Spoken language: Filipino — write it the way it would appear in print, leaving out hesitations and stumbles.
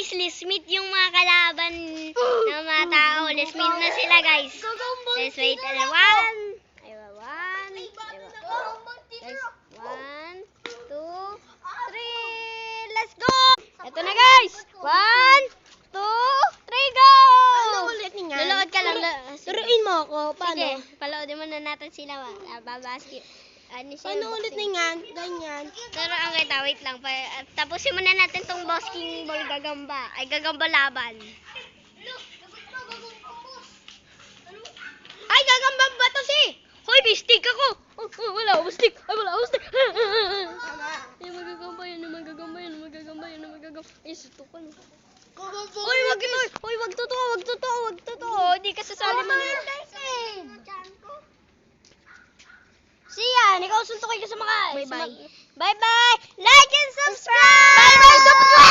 guys, let's meet yung mga kalaban ng mga tao. Let's meet na sila guys. Let's wait. One. Guys, 1, 2, 3. Let's go! Ito na guys. 1, 2, 3, go! Ano ulit niya? Luluod ka lang. Turuin mo ako. Paano? Sige, paloodin mo na natin sila. Babasket. Paano ulit niyan? Ganyan. Turuan kita, wait lang. Tapusin muna natin tong basking ball gagamba. Ay, gagamba laban. Ay, gagambang ba to si? Hoy, may stick ako! Wala akong stick! Ay, wala akong stick! Tama. Yung magagamba yan, yung magagamba yan, yung magagamba yan, yung magagamba. Ay, sutukan. Gagambang. Hoy, wag ito! Hoy, wag totoo, wag totoo, wag totoo! Hindi ka sasali mo na. Siya, ikaw suntukin ka sa mga... Bye-bye. Bye-bye! Like and subscribe! Bye-bye! Subscribe!